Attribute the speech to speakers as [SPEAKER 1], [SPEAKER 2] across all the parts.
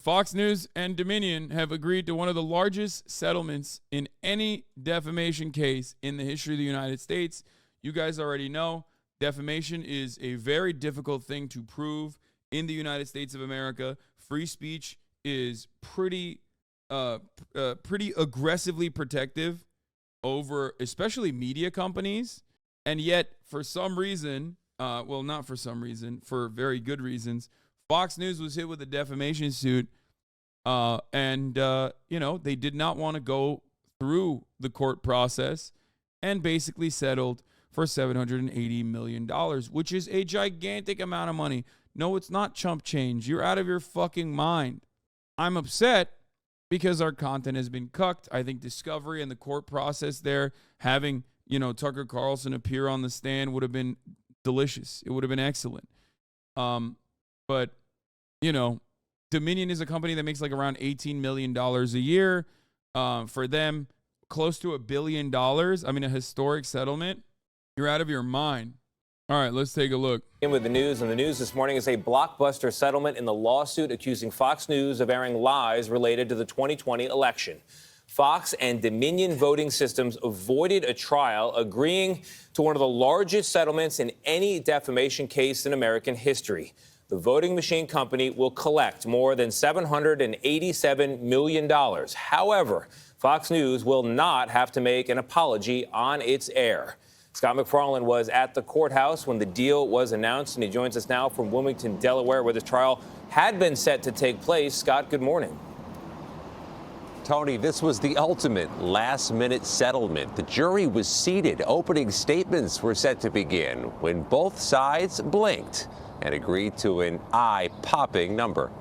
[SPEAKER 1] Fox News and Dominion have agreed to one of the largest settlements in any defamation case in the history of the United States. You guys already know defamation is a very difficult thing to prove in the United States of America. Free speech is pretty aggressively protective over especially media companies. And yet, for some reason, not for some reason, for very good reasons, Fox News was hit with a defamation suit, and they did not want to go through the court process and basically settled for $780 million, which is a gigantic amount of money. No, it's not chump change. You're out of your fucking mind. I'm upset because our content has been cucked. I think Discovery and the court process there, having, Tucker Carlson appear on the stand would have been delicious. It would have been excellent. But Dominion is a company that makes like around $18 million a year. For them, close to $1 billion. I mean, a historic settlement. You're out of your mind. All right, let's take a look.
[SPEAKER 2] In with the news, and the news this morning is a blockbuster settlement in the lawsuit accusing Fox News of airing lies related to the 2020 election. Fox and Dominion Voting Systems avoided a trial, agreeing to one of the largest settlements in any defamation case in American history. The voting machine company will collect more than $787 million. However, Fox News will not have to make an apology on its air. Scott McFarland was at the courthouse when the deal was announced, and he joins us now from Wilmington, Delaware, where the trial had been set to take place. Scott, good morning.
[SPEAKER 3] Tony, this was the ultimate last-minute settlement. The jury was seated. Opening statements were set to begin when both sides blinked and agreed to an eye-popping number.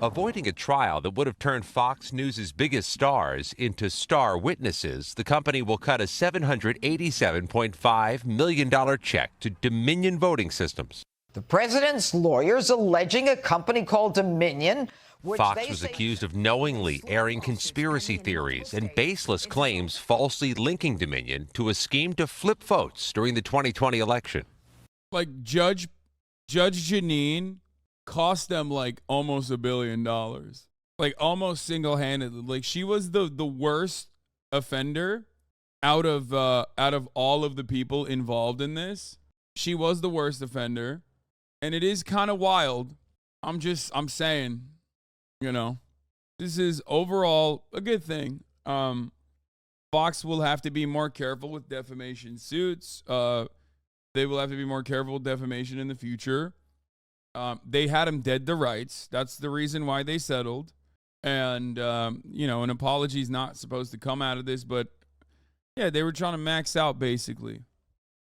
[SPEAKER 3] Avoiding a trial that would have turned Fox News' biggest stars into star witnesses, the company will cut a $787.5 million check to Dominion Voting Systems.
[SPEAKER 4] The president's lawyers alleging a company called Dominion.
[SPEAKER 3] Fox was accused of knowingly airing conspiracy theories and baseless claims, falsely linking Dominion to a scheme to flip votes during the 2020 election.
[SPEAKER 1] Like Judge Janine cost them like almost $1 billion, like almost single-handedly. Like she was the worst offender out of all of the people involved in this. She was the worst offender, and it is kind of wild. I'm saying, this is overall a good thing. Fox will have to be more careful with defamation suits. They will have to be more careful with defamation in the future. They had him dead to rights. That's the reason why they settled. And, an apology is not supposed to come out of this. But, yeah, they were trying to max out, basically.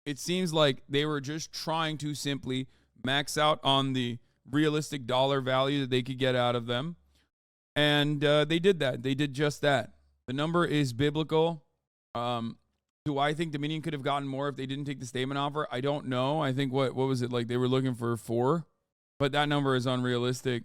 [SPEAKER 1] It seems like they were just trying to simply max out on the realistic dollar value that they could get out of them. And they did that. They did just that. The number is biblical. Do I think Dominion could have gotten more if they didn't take the statement offer? I don't know. I think, what was it? Like, they were looking for 4. But that number is unrealistic,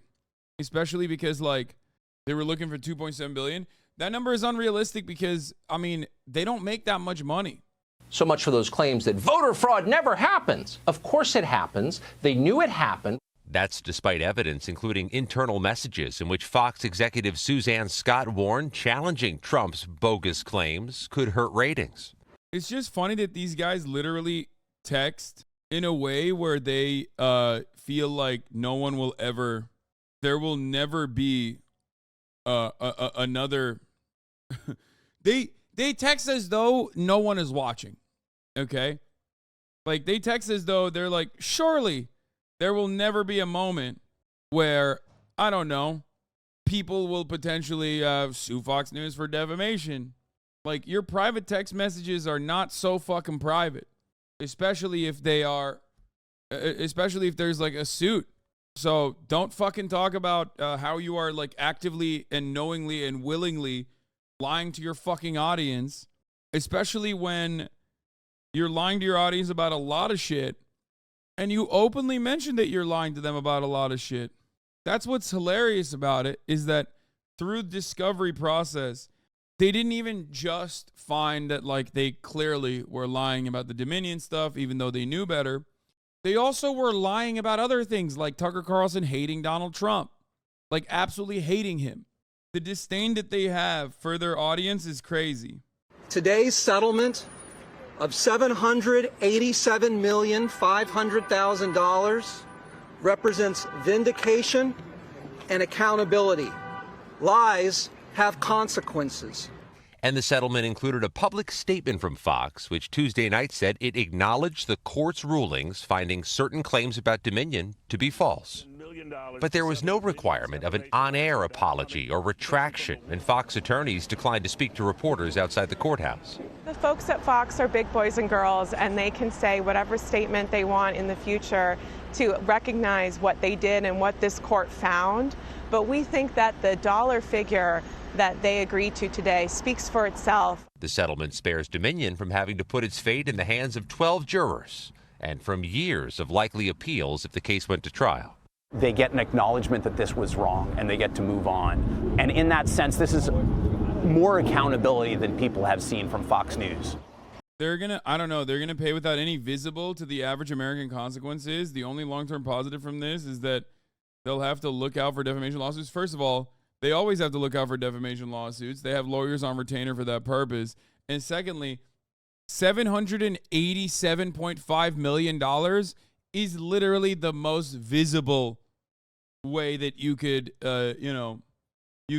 [SPEAKER 1] especially because, they were looking for $2.7 billion. That number is unrealistic because, they don't make that much money.
[SPEAKER 5] So much for those claims that voter fraud never happens. Of course it happens. They knew it happened.
[SPEAKER 3] That's despite evidence, including internal messages in which Fox executive Suzanne Scott warned challenging Trump's bogus claims could hurt ratings.
[SPEAKER 1] It's just funny that these guys literally text in a way where they feel like there will never be another. They text as though no one is watching. Okay, like they text as though they're like, surely there will never be a moment where, I don't know, people will potentially sue Fox News for defamation. Like, your private text messages are not so fucking private, especially if there's like a suit. So don't fucking talk about how you are like actively and knowingly and willingly lying to your fucking audience, especially when you're lying to your audience about a lot of shit and you openly mention that you're lying to them about a lot of shit. That's what's hilarious about it, is that through the discovery process, they didn't even just find that like they clearly were lying about the Dominion stuff, even though they knew better. They also were lying about other things like Tucker Carlson hating Donald Trump. like absolutely hating him. The disdain that they have for their audience is crazy.
[SPEAKER 6] Today's settlement of $787,500,000 represents vindication and accountability. Lies have consequences.
[SPEAKER 3] And the settlement included a public statement from Fox, which Tuesday night said it acknowledged the court's rulings, finding certain claims about Dominion to be false. But there was no requirement of an on-air apology or retraction, and Fox attorneys declined to speak to reporters outside the courthouse.
[SPEAKER 7] The folks at Fox are big boys and girls, and they can say whatever statement they want in the future to recognize what they did and what this court found. But we think that the dollar figure that they agreed to today speaks for itself.
[SPEAKER 3] The settlement spares Dominion from having to put its fate in the hands of 12 jurors and from years of likely appeals if the case went to trial.
[SPEAKER 8] They get an acknowledgement that this was wrong and they get to move on. And in that sense, this is more accountability than people have seen from Fox News.
[SPEAKER 1] They're going to pay without any visible to the average American consequences. The only long-term positive from this is that they'll have to look out for defamation lawsuits. First of all, they always have to look out for defamation lawsuits. They have lawyers on retainer for that purpose. And secondly, $787.5 million is literally the most visible way that you could, you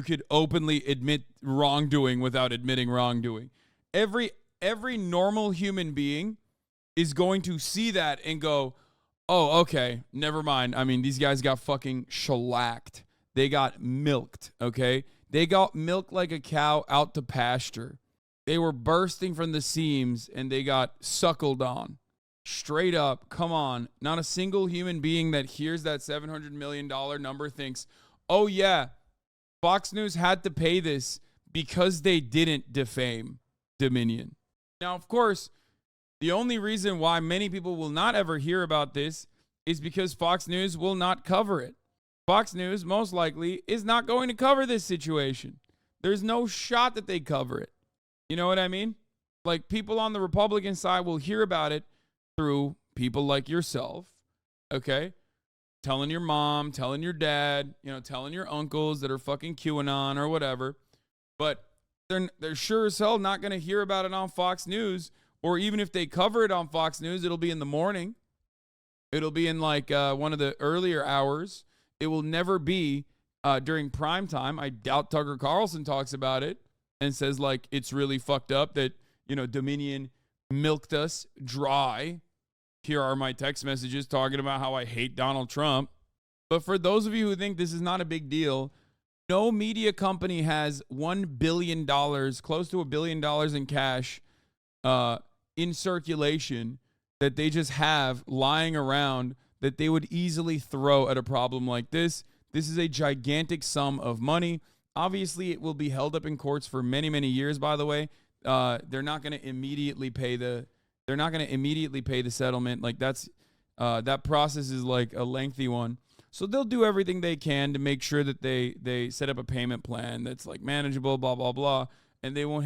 [SPEAKER 1] could openly admit wrongdoing without admitting wrongdoing. Every normal human being is going to see that and go, oh, okay, never mind. I mean, these guys got fucking shellacked. They got milked, okay? They got milked like a cow out to pasture. They were bursting from the seams, and they got suckled on. Straight up, come on. Not a single human being that hears that $700 million number thinks, oh, yeah, Fox News had to pay this because they didn't defame Dominion. Now, of course, the only reason why many people will not ever hear about this is because Fox News will not cover it. Fox News, most likely, is not going to cover this situation. There's no shot that they cover it. You know what I mean? Like, people on the Republican side will hear about it through people like yourself, okay? Telling your mom, telling your dad, telling your uncles that are fucking QAnon or whatever. But they're sure as hell not going to hear about it on Fox News, or even if they cover it on Fox News, it'll be in the morning. It'll be in like one of the earlier hours. It will never be during prime time. I doubt Tucker Carlson talks about it and says like it's really fucked up that, Dominion milked us dry. Here are my text messages talking about how I hate Donald Trump. But for those of you who think this is not a big deal, no media company has $1 billion, close to $1 billion in cash in circulation that they just have lying around that they would easily throw at a problem like this. This is a gigantic sum of money. Obviously, it will be held up in courts for many, many years, by the way. They're not going to immediately pay the settlement. Like that process is like a lengthy one. So they'll do everything they can to make sure that they set up a payment plan that's like manageable, blah, blah, blah. And they won't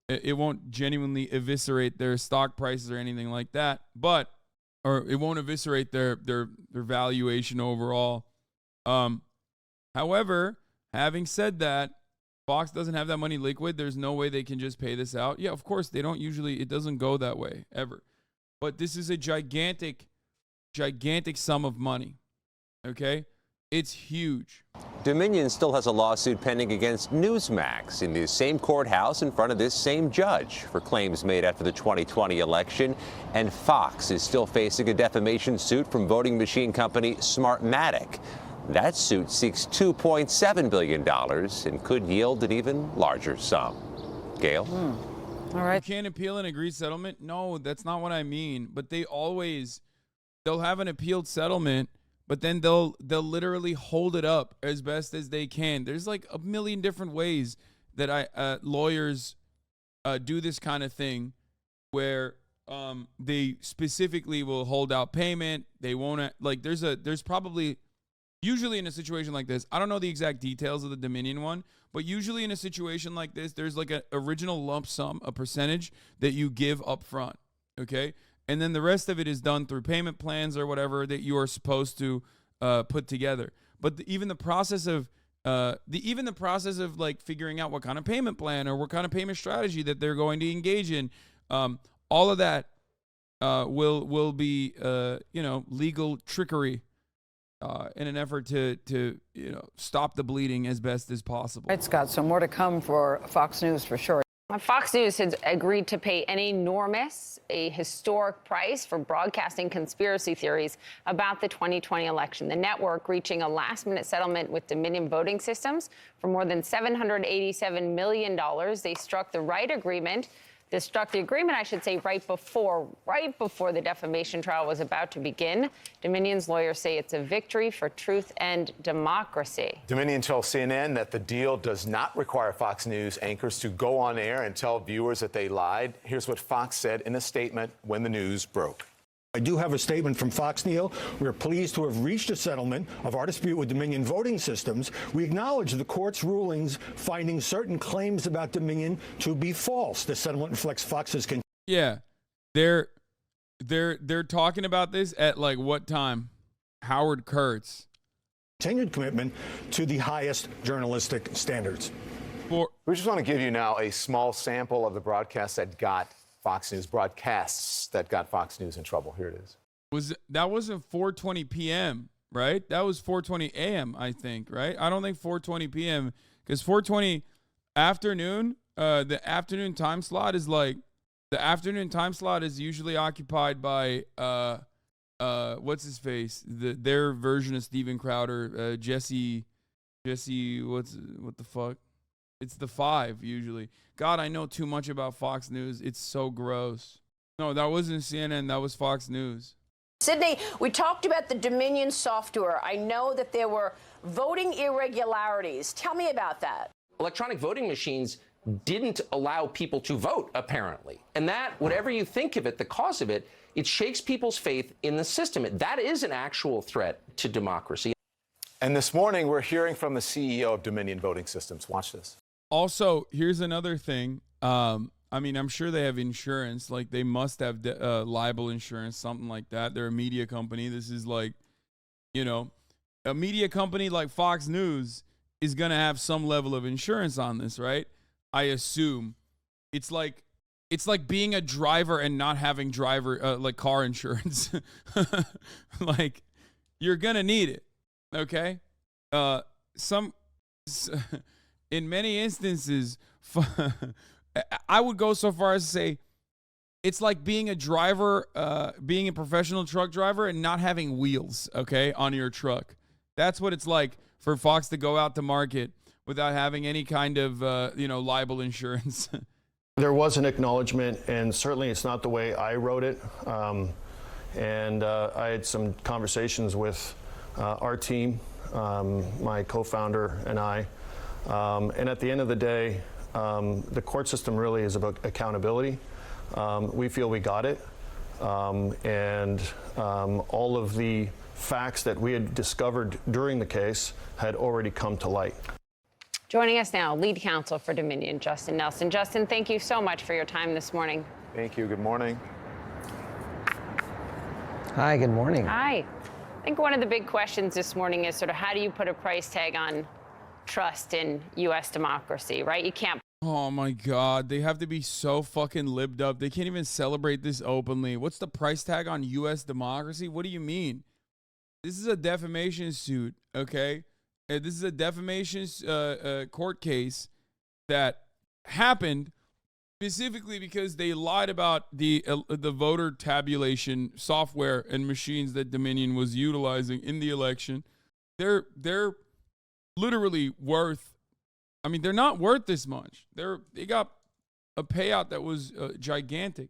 [SPEAKER 1] it won't genuinely eviscerate their stock prices or anything like that. Or it won't eviscerate their valuation overall. However, having said that, Fox doesn't have that money liquid. There's no way they can just pay this out. Yeah, of course, it doesn't go that way, ever. But this is a gigantic sum of money, okay? It's huge.
[SPEAKER 3] Dominion still has a lawsuit pending against Newsmax in the same courthouse in front of this same judge for claims made after the 2020 election. And Fox is still facing a defamation suit from voting machine company Smartmatic. That suit seeks $2.7 billion and could yield an even larger sum. Gail?
[SPEAKER 4] All right.
[SPEAKER 1] You can't appeal an agreed settlement? No, that's not what I mean. But they'll have an appealed settlement, but then they'll literally hold it up as best as they can. There's like a million different ways that lawyers do this kind of thing where they specifically will hold out payment. They won't there's probably usually in a situation like this, I don't know the exact details of the Dominion one, but usually in a situation like this, there's like an original lump sum, a percentage that you give up front, okay? And then the rest of it is done through payment plans or whatever that you are supposed to put together. But even the process of like figuring out what kind of payment plan or what kind of payment strategy that they're going to engage in, all of that will be legal trickery in an effort to stop the bleeding as best as possible.
[SPEAKER 9] Right, Scott. So more to come for Fox News for sure.
[SPEAKER 10] Fox News has agreed to pay an enormous, a historic price for broadcasting conspiracy theories about the 2020 election. The network reaching a last-minute settlement with Dominion Voting Systems for more than $787 million. They struck the agreement, I should say, right before the defamation trial was about to begin. Dominion's lawyers say it's a victory for truth and democracy.
[SPEAKER 11] Dominion told CNN that the deal does not require Fox News anchors to go on air and tell viewers that they lied. Here's what Fox said in a statement when the news broke.
[SPEAKER 12] I do have a statement from Fox, Neil. We are pleased to have reached a settlement of our dispute with Dominion Voting Systems. We acknowledge the court's rulings finding certain claims about Dominion to be false. The settlement reflects Fox's
[SPEAKER 1] Yeah, they're talking about this at like what time? Howard Kurtz.
[SPEAKER 12] continued commitment to the highest journalistic standards.
[SPEAKER 11] We just want to give you now a small sample of the broadcasts that got Fox News in trouble. Here it is.
[SPEAKER 1] That wasn't 4:20 p.m., right? That was 4:20 a.m., I think, right? I don't think 4:20 p.m. because 4:20 afternoon, the afternoon time slot is usually occupied by what's his face? Their version of Steven Crowder, Jesse, what the fuck? It's the 5 usually. God, I know too much about Fox News. It's so gross. No, that wasn't CNN. That was Fox News.
[SPEAKER 13] Sydney, we talked about the Dominion software. I know that there were voting irregularities. Tell me about that.
[SPEAKER 5] Electronic voting machines didn't allow people to vote, apparently. And that, whatever you think of it, the cause of it, it shakes people's faith in the system. That is an actual threat to democracy.
[SPEAKER 11] And this morning, we're hearing from the CEO of Dominion Voting Systems. Watch this.
[SPEAKER 1] Also, here's another thing. I'm sure they have insurance. Like, they must have libel insurance, something like that. They're a media company. This is like, a media company like Fox News is going to have some level of insurance on this, right? I assume. It's like being a driver and not having car insurance. Like, you're going to need it, okay? In many instances, I would go so far as to say it's like being a driver, being a professional truck driver and not having wheels, okay, on your truck. That's what it's like for Fox to go out to market without having any kind of, libel insurance.
[SPEAKER 12] There was an acknowledgement, and certainly it's not the way I wrote it. And I had some conversations with our team, my co-founder and I. And at the end of the day, the court system really is about accountability. We feel we got it. And all of the facts that we had discovered during the case had already come to light.
[SPEAKER 10] Joining us now, lead counsel for Dominion, Justin Nelson. Justin, thank you so much for your time this morning.
[SPEAKER 11] Thank you. Good morning.
[SPEAKER 14] Hi, good morning.
[SPEAKER 10] Hi. I think one of the big questions this morning is sort of how do you put a price tag on trust in U.S. democracy, right? You can't.
[SPEAKER 1] Oh, my God. They have to be so fucking libbed up. They can't even celebrate this openly. What's the price tag on U.S. democracy? What do you mean? This is a defamation suit, okay? This is a defamation court case that happened specifically because they lied about the voter tabulation software and machines that Dominion was utilizing in the election. They're literally worth, they're not worth this much. They got a payout that was gigantic.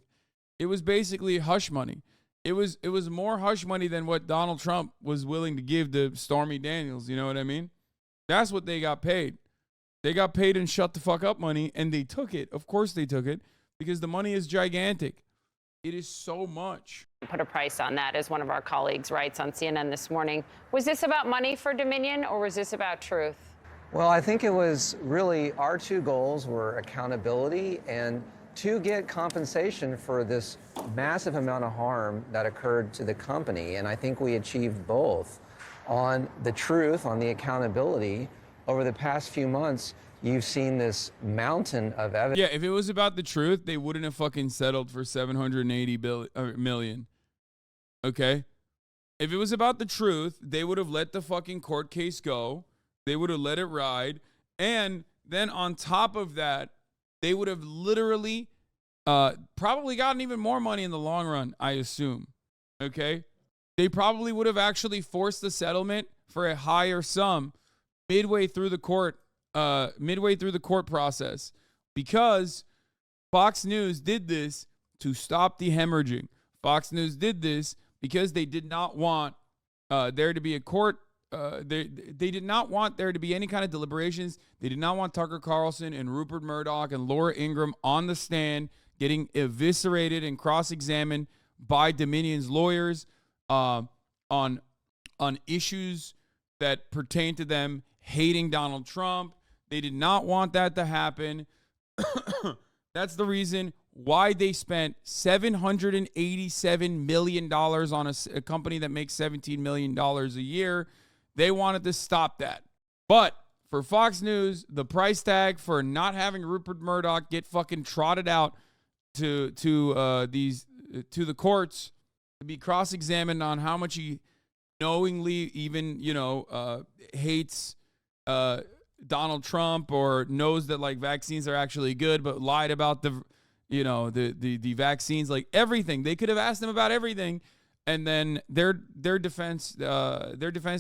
[SPEAKER 1] It was basically hush money. It was more hush money than what Donald Trump was willing to give to Stormy Daniels. You know what I mean? That's what they got paid. They got paid in shut the fuck up money, and they took it. Of course they took it, because the money is gigantic. It is so much.
[SPEAKER 10] Put a price on that, as one of our colleagues writes on CNN this morning. Was this about money for Dominion, or was this about truth?
[SPEAKER 14] Well, I think it was really our two goals were accountability and to get compensation for this massive amount of harm that occurred to the company. And I think we achieved both. on the truth, on the accountability. Over the past few months, you've seen this mountain of evidence.
[SPEAKER 1] Yeah, if it was about the truth, they wouldn't have fucking settled for $780 million. Okay? If it was about the truth, they would have let the fucking court case go. They would have let it ride. And then on top of that, they would have literally probably gotten even more money in the long run, I assume. Okay? They probably would have actually forced the settlement for a higher sum midway through the court process, because Fox News did this to stop the hemorrhaging. Fox News did this because they did not want there to be a court. They did not want there to be any kind of deliberations. They did not want Tucker Carlson and Rupert Murdoch and Laura Ingraham on the stand getting eviscerated and cross-examined by Dominion's lawyers on issues that pertain to them hating Donald Trump. They did not want that to happen. That's the reason why they spent $787 million on a company that makes $17 million a year. They wanted to stop that. But for Fox News, the price tag for not having Rupert Murdoch get fucking trotted out to the courts to be cross-examined on how much he knowingly even, hates Donald Trump, or knows that like vaccines are actually good, but lied about the vaccines, like everything. They could have asked them about everything, and then their defense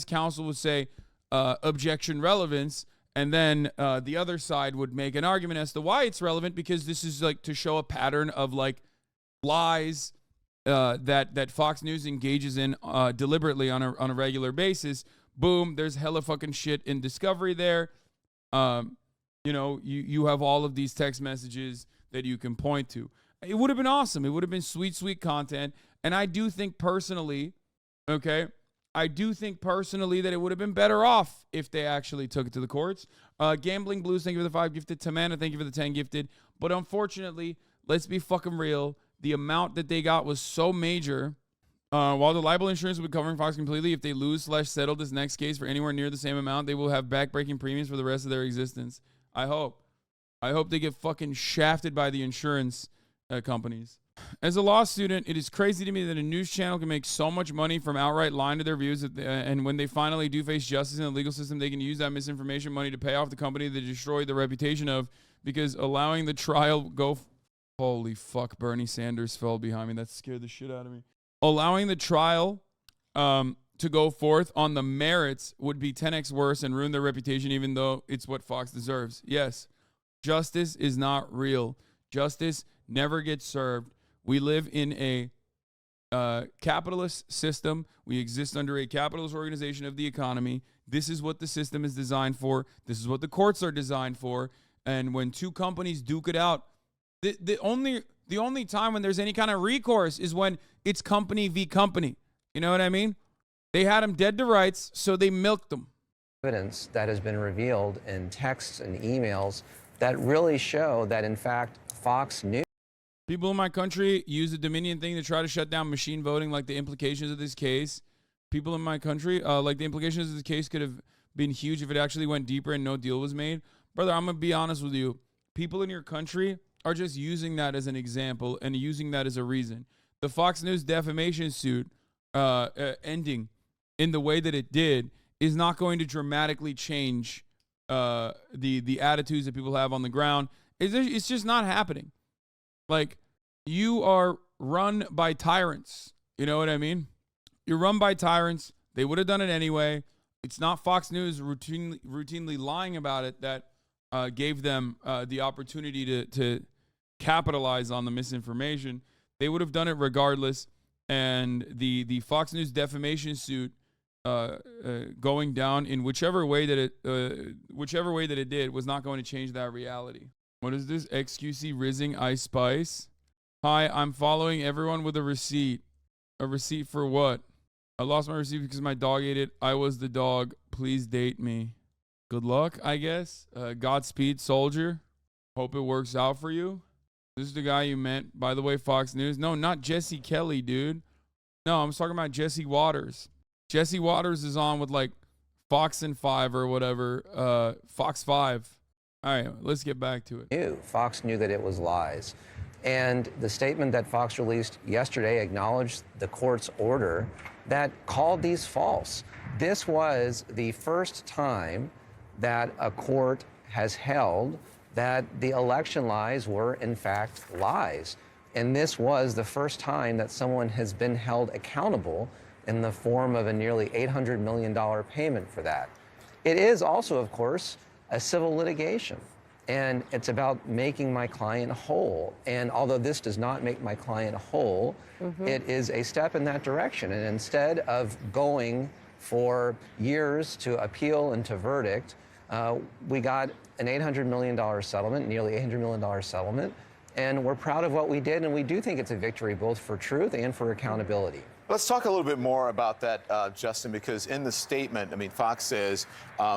[SPEAKER 1] counsel would say objection relevance, and then the other side would make an argument as to why it's relevant, because this is like to show a pattern of like lies that Fox News engages in deliberately on a regular basis. Boom, there's hella fucking shit in discovery there. You have all of these text messages that you can point to. It would have been awesome. It would have been sweet, sweet content. And I do think personally, that it would have been better off if they actually took it to the courts. Gambling Blues, thank you for the 5 gifted. Tamana, thank you for the 10 gifted. But unfortunately, let's be fucking real. The amount that they got was so major. While the liable insurance would be covering Fox completely, if they lose/settle this next case for anywhere near the same amount, they will have backbreaking premiums for the rest of their existence. I hope they get fucking shafted by the insurance companies. As a law student, it is crazy to me that a news channel can make so much money from outright lying to their views, and when they finally do face justice in the legal system, they can use that misinformation money to pay off the company they destroyed the reputation of, because allowing the trial go... Holy fuck, Bernie Sanders fell behind me. That scared the shit out of me. Allowing the trial to go forth on the merits would be 10x worse and ruin their reputation, even though it's what Fox deserves. Yes, justice is not real. Justice never gets served. We live in a capitalist system. We exist under a capitalist organization of the economy. This is what the system is designed for. This is what the courts are designed for. And when two companies duke it out, the only time when there's any kind of recourse is when it's company v. company. You know what I mean? They had them dead to rights, so they milked them.
[SPEAKER 14] Evidence that has been revealed in texts and emails that really show that, in fact, Fox News...
[SPEAKER 1] People in my country use the Dominion thing to try to shut down machine voting, like the implications of this case. People in my country, like the implications of this case could have been huge if it actually went deeper and no deal was made. Brother, I'm going to be honest with you. People in your country are just using that as an example and using that as a reason. The Fox News defamation suit ending in the way that it did is not going to dramatically change the attitudes that people have on the ground. It's just not happening. Like, you are run by tyrants. You know what I mean? You're run by tyrants. They would have done it anyway. It's not Fox News routinely lying about it that gave them the opportunity to capitalize on the misinformation. They would have done it regardless. And the Fox News defamation suit going down in whichever way that it did was not going to change that reality. What is this? XQC Rizzing Ice Spice. Hi, I'm following everyone with a receipt. A receipt for what? I lost my receipt because my dog ate it. I was the dog. Please date me. Good luck, I guess. Godspeed, soldier. Hope it works out for you. This is the guy you meant, by the way, Fox News. No, not Jesse Kelly, dude. No, I'm talking about Jesse Waters. Jesse Waters is on with like Fox and 5 or whatever, Fox 5. All right, let's get back to it.
[SPEAKER 14] Fox knew that it was lies. And the statement that Fox released yesterday acknowledged the court's order that called these false. This was the first time that a court has held that the election lies were, in fact, lies. And this was the first time that someone has been held accountable in the form of a nearly $800 million payment for that. It is also, of course, a civil litigation. And it's about making my client whole. And although this does not make my client whole, it is a step in that direction. And instead of going for years to appeal and to verdict, we got an $800 million settlement, nearly $800 million settlement. And we're proud of what we did. And we do think it's a victory both for truth and for accountability.
[SPEAKER 11] Let's talk a little bit more about that, Justin, because in the statement, I mean, Fox says,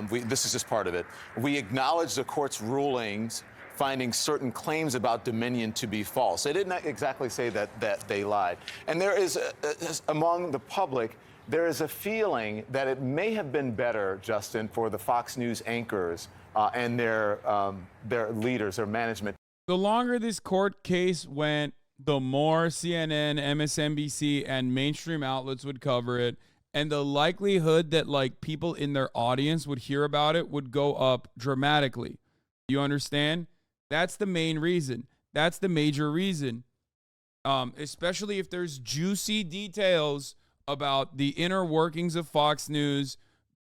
[SPEAKER 11] this is just part of it, we acknowledge the court's rulings finding certain claims about Dominion to be false. They didn't exactly say that they lied. And there is, among the public, there is a feeling that it may have been better, Justin, for the Fox News anchors and their leaders, their management.
[SPEAKER 1] The longer this court case went, the more CNN, MSNBC, and mainstream outlets would cover it, and the likelihood that like people in their audience would hear about it would go up dramatically. You understand? That's the main reason. That's the major reason. Especially if there's juicy details about the inner workings of Fox News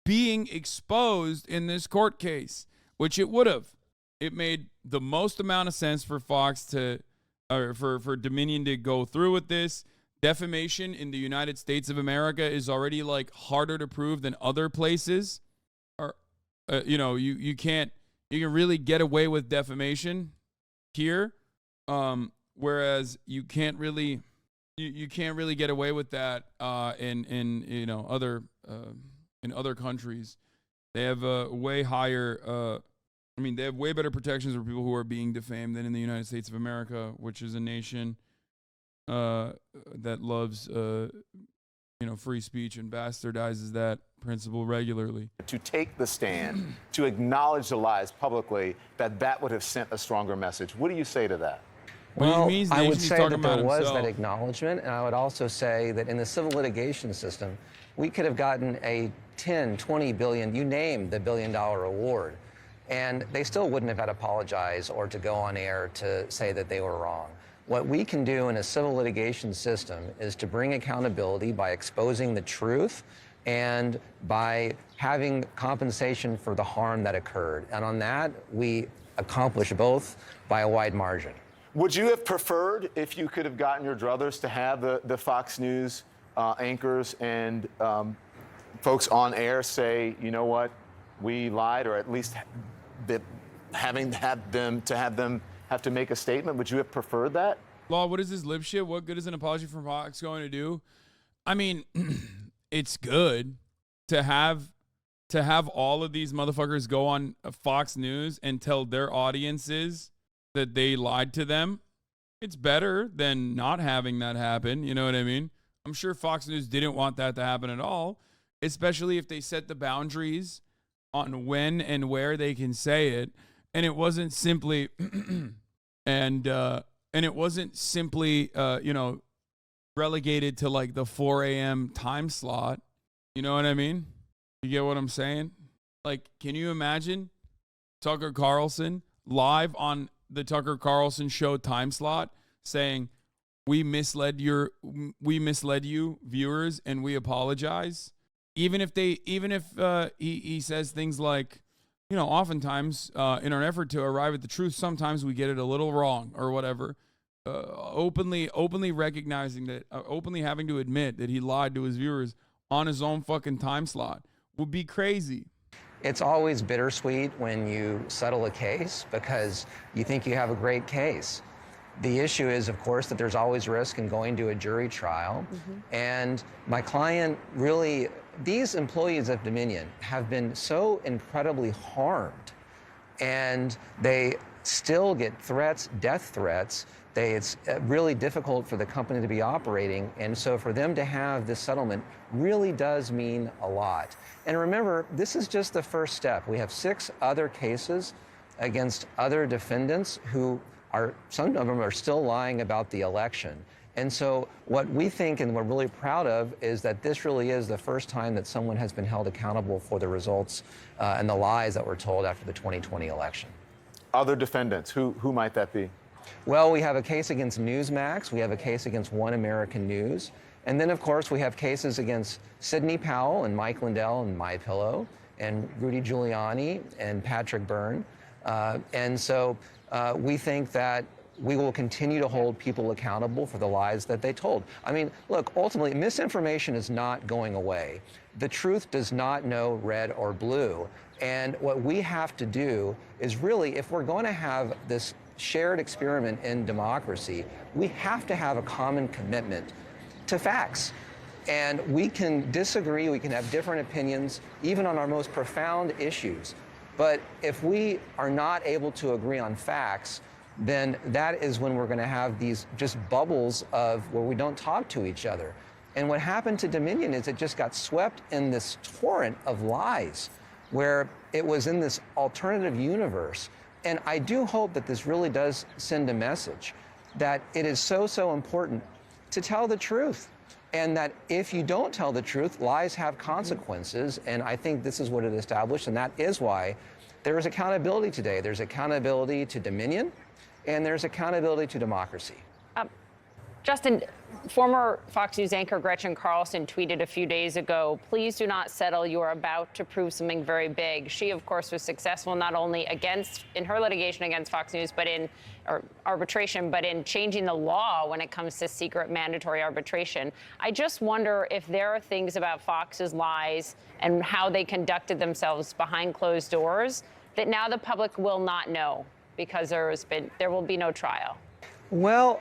[SPEAKER 1] being exposed in this court case, which it would have. It made the most amount of sense for Fox to, or for Dominion to go through with this. Defamation in the United States of America is already like harder to prove than other places. Or, you can really get away with defamation here, whereas you can't really get away with that in other countries. They have a way higher. They have way better protections for people who are being defamed than in the United States of America, which is a nation that loves, free speech and bastardizes that principle regularly.
[SPEAKER 11] To take the stand, to acknowledge the lies publicly, that would have sent a stronger message. What do you say to that?
[SPEAKER 14] Well, I would say that there was that acknowledgement, and I would also say that in the civil litigation system, we could have gotten a 10, 20 billion, you name the billion-dollar award, and they still wouldn't have had to apologize or to go on air to say that they were wrong. What we can do in a civil litigation system is to bring accountability by exposing the truth and by having compensation for the harm that occurred. And on that, we accomplish both by a wide margin.
[SPEAKER 11] Would you have preferred if you could have gotten your druthers to have the Fox News anchors and folks on air say, you know what, we lied, or at least have them have to make a statement? Would you have preferred that?
[SPEAKER 1] Law, what is this lip shit? What good is an apology from Fox going to do? I mean, it's good to have all of these motherfuckers go on Fox News and tell their audiences that they lied to them. It's better than not having that happen. You know what I mean? I'm sure Fox News didn't want that to happen at all, especially if they set the boundaries on when and where they can say it. And it wasn't simply, and it wasn't simply, relegated to like the 4 a.m. time slot. You know what I mean? You get what I'm saying? Like, can you imagine Tucker Carlson live on the Tucker Carlson show time slot saying, we misled you viewers and we apologize? Even if he says things like, oftentimes in our effort to arrive at the truth, sometimes we get it a little wrong or whatever. Openly recognizing that, openly having to admit that he lied to his viewers on his own fucking time slot would be crazy.
[SPEAKER 14] It's always bittersweet when you settle a case because you think you have a great case. The issue is, of course, that there's always risk in going to a jury trial. And my client really, these employees of Dominion have been so incredibly harmed, and they still get threats, death threats, It's really difficult for the company to be operating. And so for them to have this settlement really does mean a lot. And remember, this is just the first step. We have 6 other cases against other defendants who are, some of them are still lying about the election. And so what we think and we're really proud of is that this really is the first time that someone has been held accountable for the results and the lies that were told after the 2020 election.
[SPEAKER 11] Other defendants, who might that be?
[SPEAKER 14] Well, we have a case against Newsmax. We have a case against One American News. And then, of course, we have cases against Sidney Powell and Mike Lindell and MyPillow and Rudy Giuliani and Patrick Byrne. And so we think that we will continue to hold people accountable for the lies that they told. I mean, look, ultimately, misinformation is not going away. The truth does not know red or blue. And what we have to do is really, if we're going to have this shared experiment in democracy, we have to have a common commitment to facts. And we can disagree, we can have different opinions, even on our most profound issues. But if we are not able to agree on facts, then that is when we're going to have these just bubbles of where we don't talk to each other. And what happened to Dominion is it just got swept in this torrent of lies, where it was in this alternative universe. And I do hope that this really does send a message that it is so important to tell the truth. And that if you don't tell the truth, lies have consequences. And I think this is what it established. And that is why there is accountability today. There's accountability to Dominion, and there's accountability to democracy.
[SPEAKER 10] Justin, former Fox News anchor Gretchen Carlson tweeted a few days ago, "Please do not settle. You are about to prove something very big." She, of course, was successful not only in her litigation against Fox News, or arbitration, but in changing the law when it comes to secret mandatory arbitration. I just wonder if there are things about Fox's lies and how they conducted themselves behind closed doors that now the public will not know because there will be no trial.
[SPEAKER 14] Well,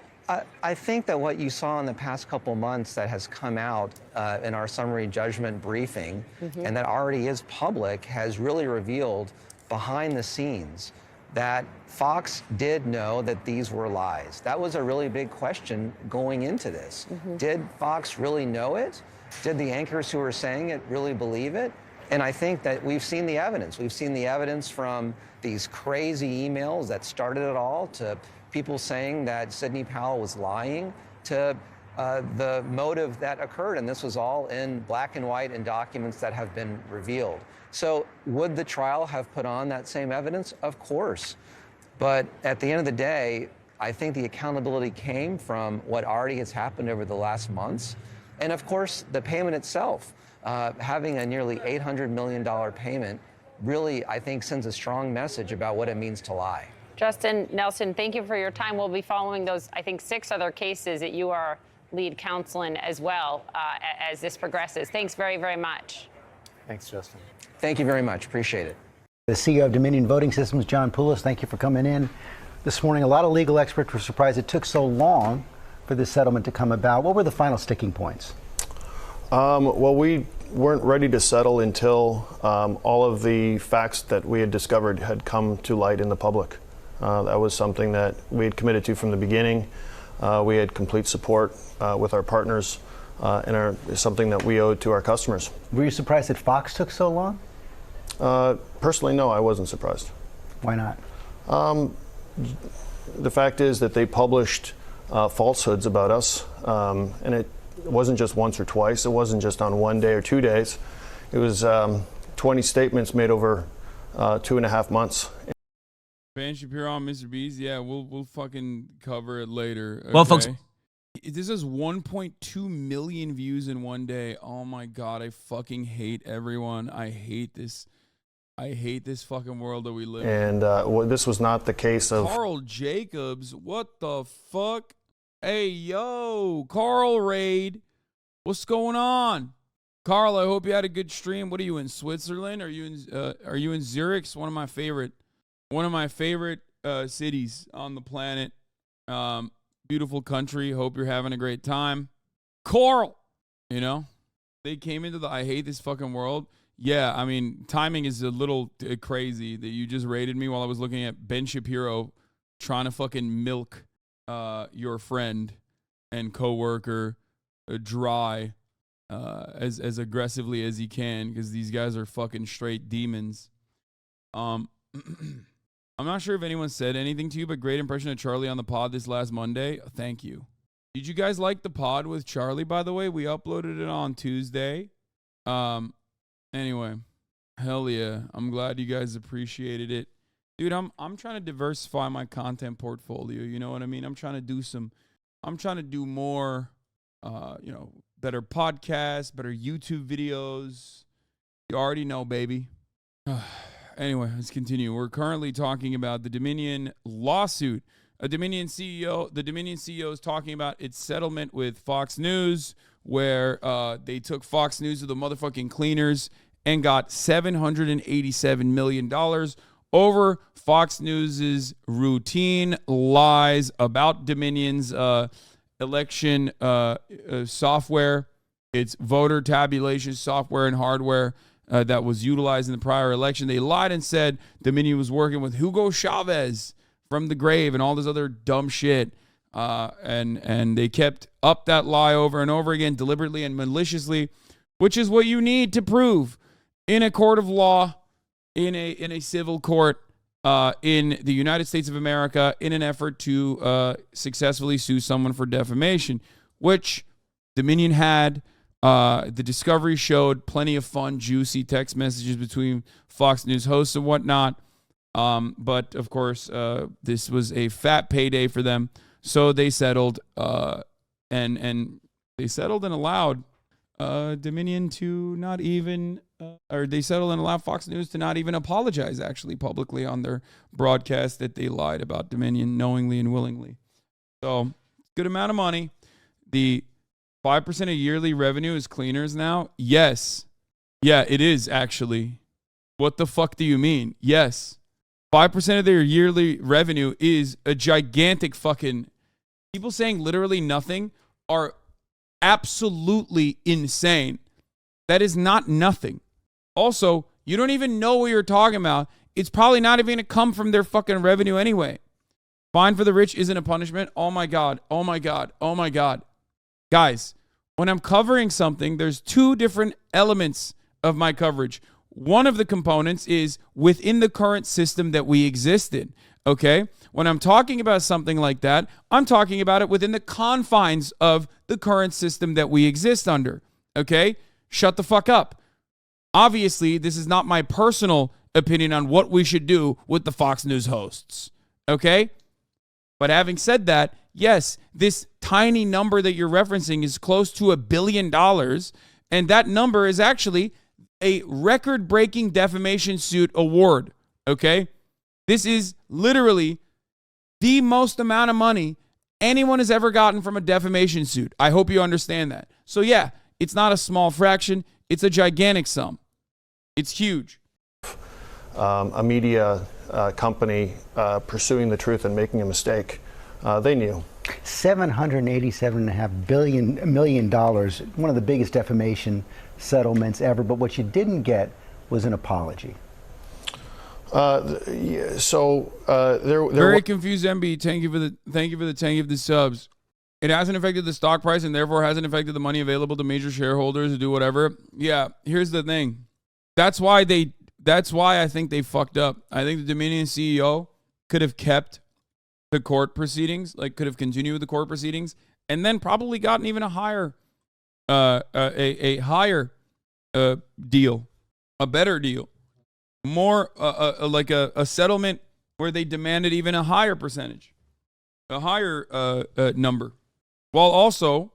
[SPEAKER 14] I think that what you saw in the past couple months that has come out in our summary judgment briefing and that already is public has really revealed behind the scenes that Fox did know that these were lies. That was a really big question going into this. Did Fox really know it? Did the anchors who were saying it really believe it? And I think that we've seen the evidence. We've seen the evidence from these crazy emails that started it all, to people saying that Sidney Powell was lying, to the motive that occurred. And this was all in black and white in documents that have been revealed. So would the trial have put on that same evidence? Of course. But at the end of the day, I think the accountability came from what already has happened over the last months. And of course, the payment itself, having a nearly $800 million payment really, I think, sends a strong message about what it means to lie.
[SPEAKER 10] Justin Nelson, thank you for your time. We'll be following those, I think, 6 other cases that you are lead counsel in as well as this progresses. Thanks very, very much.
[SPEAKER 11] Thanks, Justin.
[SPEAKER 14] Thank you very much. Appreciate it.
[SPEAKER 15] The CEO of Dominion Voting Systems, John Poulos, thank you for coming in this morning. A lot of legal experts were surprised it took so long for this settlement to come about. What were the final sticking points?
[SPEAKER 12] Well, we weren't ready to settle until all of the facts that we had discovered had come to light in the public. That was something that we had committed to from the beginning. We had complete support with our partners, and something that we owed to our customers.
[SPEAKER 15] Were you surprised that Fox took so long?
[SPEAKER 12] Personally, no, I wasn't surprised.
[SPEAKER 15] Why not?
[SPEAKER 12] The fact is that they published falsehoods about us, and it wasn't just once or twice. It wasn't just on one day or 2 days. It was 20 statements made over 2.5 months.
[SPEAKER 1] Ben Shapiro on Mr. B's, yeah, we'll fucking cover it later. Okay?
[SPEAKER 16] Well, folks,
[SPEAKER 1] this is 1.2 million views in one day. Oh my God, I fucking hate everyone. I hate this fucking world that we live in.
[SPEAKER 12] And this was not the case of
[SPEAKER 1] Carl Jacobs. What the fuck? Hey, yo, Carl Raid. What's going on? Carl, I hope you had a good stream. What are you in Switzerland? Are you in Zurich? One of my favorite cities on the planet. Beautiful country. Hope you're having a great time. Carl, they came into the I hate this fucking world. Yeah, I mean, timing is a little crazy that you just raided me while I was looking at Ben Shapiro trying to fucking milk your friend and coworker dry as aggressively as he can, because these guys are fucking straight demons. I'm not sure if anyone said anything to you, but great impression of Charlie on the pod this last Monday. Thank you. Did you guys like the pod with Charlie, by the way? We uploaded it on Tuesday. Anyway, hell yeah. I'm glad you guys appreciated it. Dude, I'm trying to diversify my content portfolio, you know what I mean? I'm trying to do more, better podcasts, better YouTube videos. You already know, baby. Anyway, let's continue. We're currently talking about the Dominion lawsuit. The Dominion CEO is talking about its settlement with Fox News, where they took Fox News to the motherfucking cleaners and got $787 million over Fox News's routine lies about Dominion's election software, its voter tabulation software and hardware that was utilized in the prior election. They lied and said Dominion was working with Hugo Chavez from the grave and all this other dumb shit. And they kept up that lie over and over again, deliberately and maliciously, which is what you need to prove in a court of law, in a civil court, in the United States of America, in an effort to successfully sue someone for defamation, which Dominion had. The discovery showed plenty of fun, juicy text messages between Fox News hosts and whatnot. But of course, this was a fat payday for them. So they settled, and they settled and allowed Dominion to not even, or they settled and allowed Fox News to not even apologize actually publicly on their broadcast that they lied about Dominion knowingly and willingly. So good amount of money. The 5% of yearly revenue is cleaners now. Yes. Yeah, it is actually. What the fuck do you mean? Yes. 5% of their yearly revenue is a gigantic fucking... People saying literally nothing are absolutely insane. That is not nothing. Also, you don't even know what you're talking about. It's probably not even going to come from their fucking revenue anyway. Fine for the rich isn't a punishment. Oh my God. Oh my God. Oh my God. Guys, when I'm covering something, there's two different elements of my coverage. One of the components is within the current system that we exist in, okay? When I'm talking about something like that, I'm talking about it within the confines of the current system that we exist under, okay? Shut the fuck up. Obviously, this is not my personal opinion on what we should do with the Fox News hosts, okay? But having said that, yes, this tiny number that you're referencing is close to $1 billion, and that number is actually a record-breaking defamation suit award, okay? This is literally the most amount of money anyone has ever gotten from a defamation suit. I hope you understand that. So yeah, it's not a small fraction. It's a gigantic sum. It's huge.
[SPEAKER 12] A media company pursuing the truth and making a mistake. They knew.
[SPEAKER 15] $787.5 million, one of the biggest defamation settlements ever. But what you didn't get was an apology.
[SPEAKER 12] Very
[SPEAKER 1] confused, MB. Thank you for the 10 of the subs. It hasn't affected the stock price and therefore hasn't affected the money available to major shareholders to do whatever. Yeah, here's the thing. That's why I think they fucked up. I think the Dominion CEO could have kept the court proceedings, could have continued with the court proceedings, and then probably gotten even a higher deal, a better deal, more like a settlement where they demanded even a higher percentage, a higher number, while also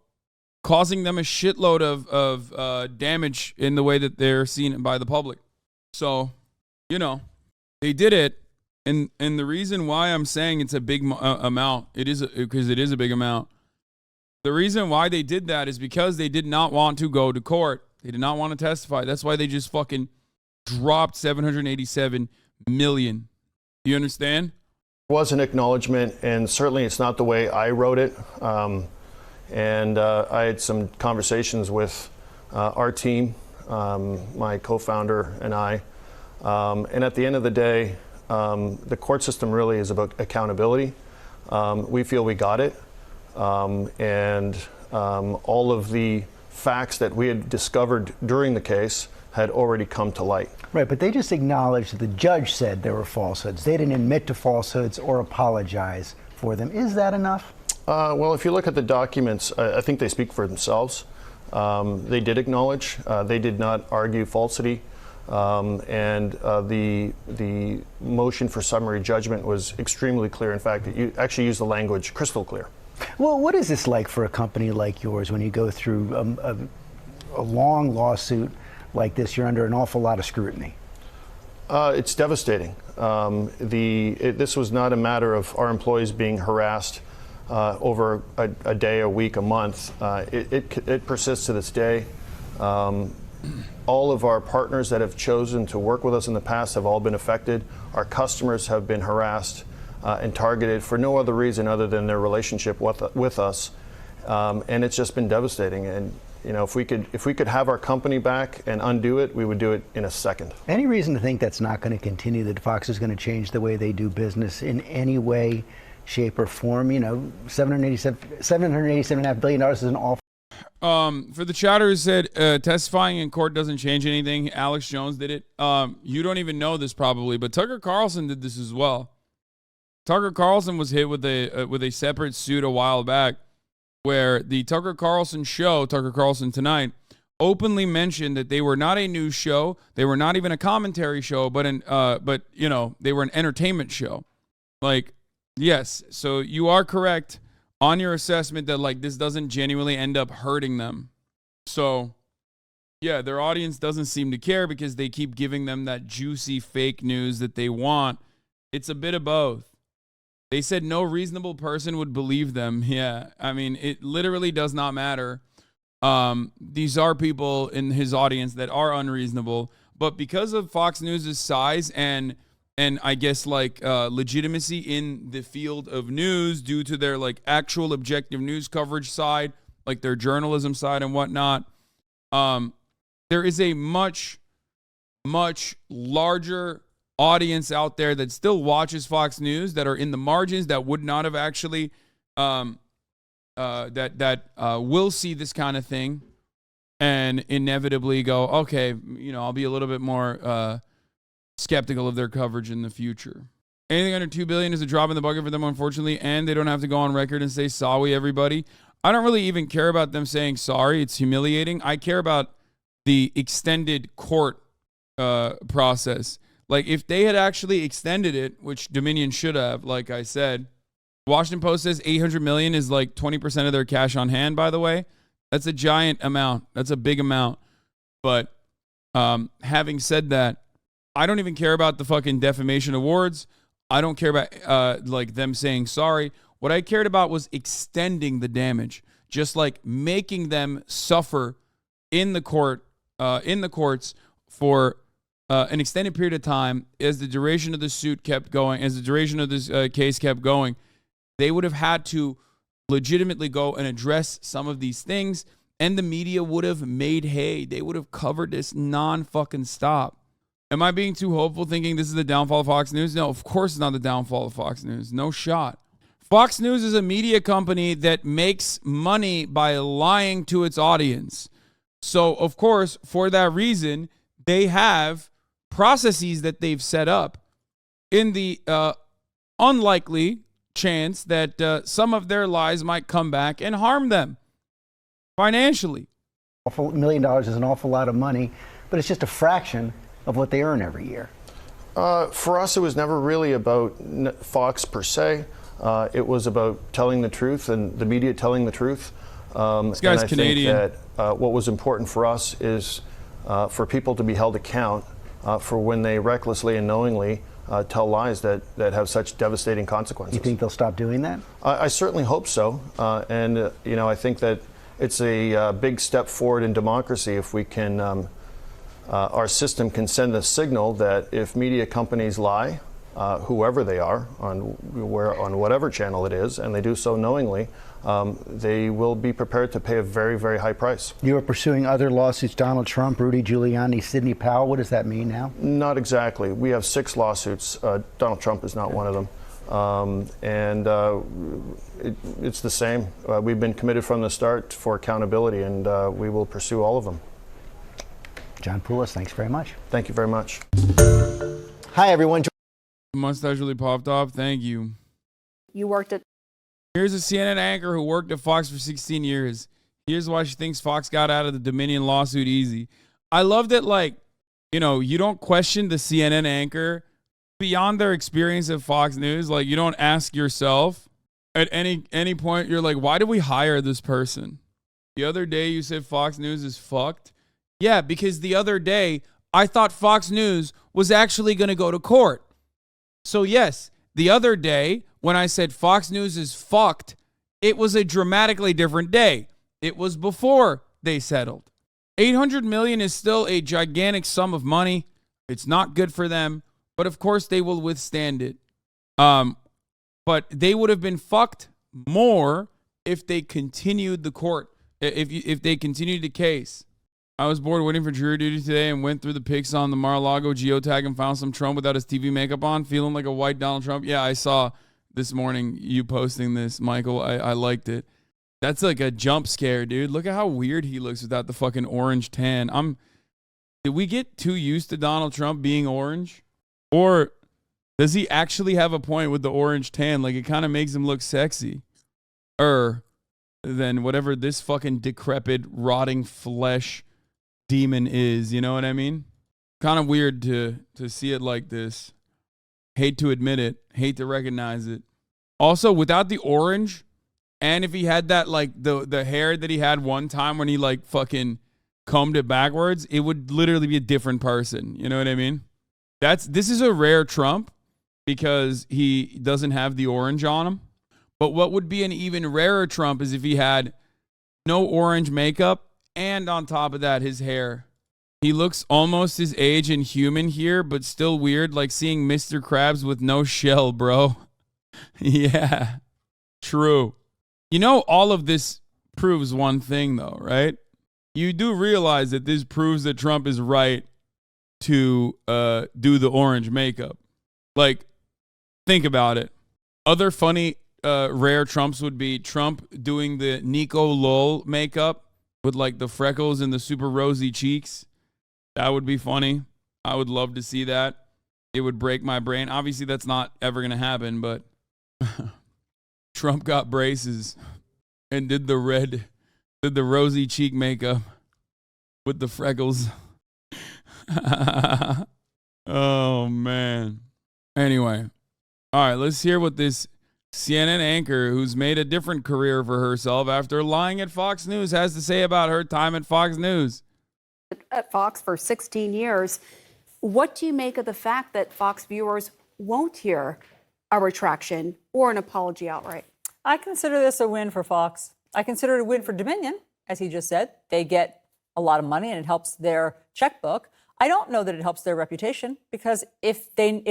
[SPEAKER 1] causing them a shitload of damage in the way that they're seen by the public. So, they did it. And the reason why I'm saying it's a big amount, because it is a big amount. The reason why they did that is because they did not want to go to court. They did not want to testify. That's why they just fucking dropped $787 million. You understand?
[SPEAKER 12] It was an acknowledgement, and certainly it's not the way I wrote it. And I had some conversations with our team, my co-founder and I. And at the end of the day, the court system really is about accountability. We feel we got it, and all of the facts that we had discovered during the case had already come to light.
[SPEAKER 15] Right, but they just acknowledged that the judge said there were falsehoods. They didn't admit to falsehoods or apologize for them. Is that enough?
[SPEAKER 12] Well, if you look at the documents, I think they speak for themselves. They did acknowledge. They did not argue falsity. And the motion for summary judgment was extremely clear. In fact, you actually used the language crystal clear.
[SPEAKER 15] Well, what is this like for a company like yours when you go through a long lawsuit like this? You're under an awful lot of scrutiny.
[SPEAKER 12] It's devastating. This was not a matter of our employees being harassed over a day, a week, a month. It persists to this day. All of our partners that have chosen to work with us in the past have all been affected. Our customers have been harassed and targeted for no other reason other than their relationship with us. And it's just been devastating. And you know, if we could have our company back and undo it, we would do it in a second.
[SPEAKER 15] Any reason to think that's not going to continue, that Fox is going to change the way they do business in any way, shape, or form? You know, $787.5 billion is an awful.
[SPEAKER 1] For the chatter who said testifying in court doesn't change anything, Alex Jones did it. You don't even know this probably, but Tucker Carlson did this as well. Tucker Carlson was hit with a separate suit a while back, where the Tucker Carlson show, Tucker Carlson Tonight, openly mentioned that they were not a news show, they were not even a commentary show, but you know, they were an entertainment show. Like, yes, so you are correct on your assessment that like this doesn't genuinely end up hurting them. So, yeah, their audience doesn't seem to care because they keep giving them that juicy fake news that they want. It's a bit of both. They said no reasonable person would believe them. Yeah, I mean, it literally does not matter. These are people in his audience that are unreasonable, but because of Fox News' size and I guess like legitimacy in the field of news due to their like actual objective news coverage side, like their journalism side and whatnot, there is a much, much larger audience out there that still watches Fox News, that are in the margins, that would not have actually will see this kind of thing and inevitably go, okay, you know, I'll be a little bit more skeptical of their coverage in the future. Anything under $2 billion is a drop in the bucket for them, unfortunately, and they don't have to go on record and say sorry, everybody. I don't really even care about them saying sorry. It's humiliating. I care about the extended court process. Like, if they had actually extended it, which Dominion should have, like I said. Washington Post says $800 million is like 20% of their cash on hand, by the way. That's a giant amount. That's a big amount. But having said that, I don't even care about the fucking defamation awards. I don't care about like them saying sorry. What I cared about was extending the damage, just like making them suffer in the courts for an extended period of time as the duration of the suit kept going, as the duration of this case kept going. They would have had to legitimately go and address some of these things, and the media would have made hay. They would have covered this non-fucking stop. Am I being too hopeful thinking this is the downfall of Fox News? No, of course it's not the downfall of Fox News. No shot. Fox News is a media company that makes money by lying to its audience. So, of course, for that reason, they have processes that they've set up in the unlikely chance that some of their lies might come back and harm them financially.
[SPEAKER 15] $1 million is an awful lot of money, but it's just a fraction of what they earn every year.
[SPEAKER 12] For us, it was never really about Fox per se. It was about telling the truth and the media telling the truth.
[SPEAKER 1] This guy's Canadian.
[SPEAKER 12] I think that what was important for us is for people to be held account for when they recklessly and knowingly tell lies that have such devastating consequences.
[SPEAKER 15] You think they'll stop doing that?
[SPEAKER 12] I certainly hope so. And you know, I think that it's a big step forward in democracy if we can, our system can send a signal that if media companies lie, whoever they are on whatever channel it is, and they do so knowingly, they will be prepared to pay a very, very high price.
[SPEAKER 15] You are pursuing other lawsuits, Donald Trump, Rudy Giuliani, Sidney Powell. What does that mean now?
[SPEAKER 12] Not exactly. We have 6 lawsuits. Donald Trump is not one of them. It's the same. We've been committed from the start for accountability, and we will pursue all of them.
[SPEAKER 15] John Poulos, thanks very much.
[SPEAKER 12] Thank you very much.
[SPEAKER 15] Hi, everyone.
[SPEAKER 1] Mustache really popped off. Thank you.
[SPEAKER 16] You worked at...
[SPEAKER 1] Here's a CNN anchor who worked at Fox for 16 years. Here's why she thinks Fox got out of the Dominion lawsuit easy. I love that, like, you know, you don't question the CNN anchor beyond their experience at Fox News. Like, you don't ask yourself at any point, you're like, why did we hire this person? The other day you said Fox News is fucked. Yeah, because the other day I thought Fox News was actually going to go to court. So yes, the other day when I said Fox News is fucked, it was a dramatically different day. It was before they settled. $800 million is still a gigantic sum of money. It's not good for them, but of course they will withstand it. But they would have been fucked more if they continued the court, if they continued the case. I was bored waiting for jury duty today and went through the pics on the Mar-a-Lago geotag and found some Trump without his TV makeup on, feeling like a white Donald Trump. Yeah, I saw this morning you posting this, Michael. I liked it. That's like a jump scare, dude. Look at how weird he looks without the fucking orange tan. Did we get too used to Donald Trump being orange? Or does he actually have a point with the orange tan? Like, it kind of makes him look sexy. Than whatever this fucking decrepit, rotting flesh demon is, you know what I mean? Kind of weird to see it like this. Hate to admit it, hate to recognize it. Also, without the orange, and if he had that, like, the hair that he had one time when he, like, fucking combed it backwards, it would literally be a different person, you know what I mean? This is a rare Trump because he doesn't have the orange on him. But what would be an even rarer Trump is if he had no orange makeup, and on top of that, his hair. He looks almost his age and human here, but still weird, like seeing Mr. Krabs with no shell, bro. Yeah, true. You know, all of this proves one thing, though, right? You do realize that this proves that Trump is right to do the orange makeup. Like, think about it. Other funny, rare Trumps would be Trump doing the Nico Lol makeup with, like, the freckles and the super rosy cheeks. That would be funny. I would love to see that. It would break my brain. Obviously, that's not ever going to happen, but Trump got braces and did the rosy cheek makeup with the freckles. Oh, man. Anyway. All right, let's hear what this CNN anchor who's made a different career for herself after lying at Fox News has to say about her time at Fox News.
[SPEAKER 16] At Fox for 16 years. What do you make of the fact that Fox viewers won't hear a retraction or an apology outright?
[SPEAKER 17] I consider this a win for Fox. I consider it a win for Dominion, as he just said. They get a lot of money and it helps their checkbook. I don't know that it helps their reputation, because if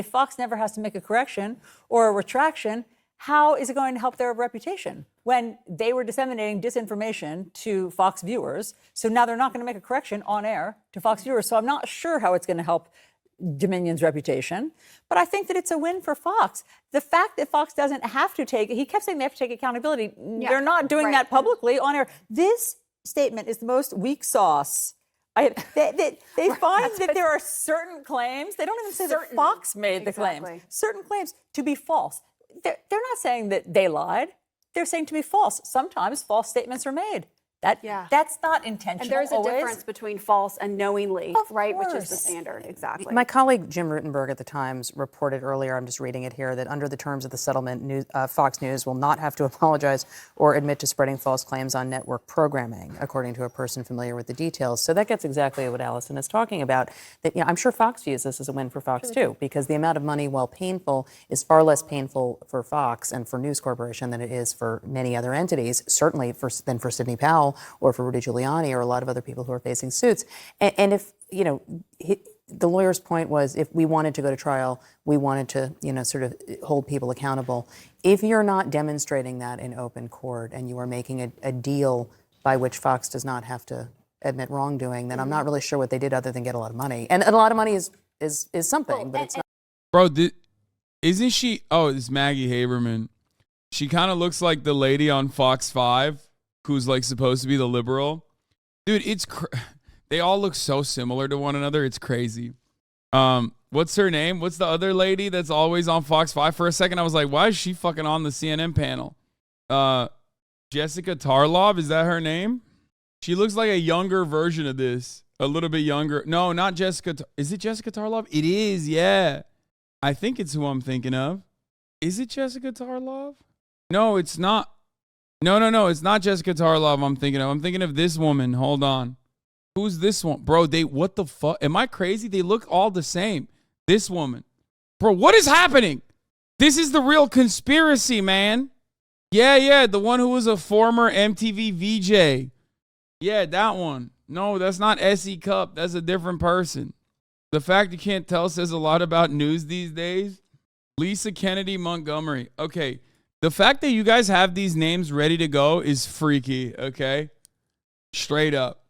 [SPEAKER 17] Fox never has to make a correction or a retraction, how is it going to help their reputation when they were disseminating disinformation to Fox viewers? So now they're not going to make a correction on air to Fox viewers. So I'm not sure how it's going to help Dominion's reputation, but I think that it's a win for Fox. The fact that Fox doesn't have to he kept saying they have to take accountability. Yeah, they're not doing that publicly on air. This statement is the most weak sauce. They find that there are certain claims. They don't even say that Fox made the claims. Certain claims to be false. They're not saying that they lied. They're saying to be false. Sometimes false statements are made. That's not intentional.
[SPEAKER 16] And there's a difference between false and knowingly, right? Which is the standard. Exactly.
[SPEAKER 18] My colleague Jim Rutenberg at the Times reported earlier, I'm just reading it here, that under the terms of the settlement, Fox News will not have to apologize or admit to spreading false claims on network programming, according to a person familiar with the details. So that gets exactly what Allison is talking about. That, I'm sure Fox views this as a win for Fox too, because the amount of money, while painful, is far less painful for Fox and for News Corporation than it is for many other entities, certainly than for Sidney Powell or for Rudy Giuliani or a lot of other people who are facing suits. And if, the lawyer's point was, if we wanted to go to trial, we wanted to, sort of hold people accountable. If you're not demonstrating that in open court and you are making a deal by which Fox does not have to admit wrongdoing, then I'm not really sure what they did other than get a lot of money. And a lot of money is something, but it's not.
[SPEAKER 1] Bro, isn't she? Oh, it's Maggie Haberman. She kind of looks like the lady on Fox 5 who's like supposed to be the liberal. Dude, they all look so similar to one another. It's crazy. What's her name? What's the other lady that's always on Fox 5? For a second, I was like, why is she fucking on the CNN panel? Jessica Tarlov, is that her name? She looks like a younger version of this. A little bit younger. No, not Jessica. Is it Jessica Tarlov? It is, yeah. I think it's who I'm thinking of. Is it Jessica Tarlov? No, it's not. No. It's not Jessica Tarlov I'm thinking of. I'm thinking of this woman. Hold on. Who's this one? Bro, what the fuck? Am I crazy? They look all the same. This woman. Bro, what is happening? This is the real conspiracy, man. Yeah, the one who was a former MTV VJ. Yeah, that one. No, that's not S.E. Cup. That's a different person. The fact you can't tell says a lot about news these days. Lisa Kennedy Montgomery. Okay, the fact that you guys have these names ready to go is freaky, okay? Straight up.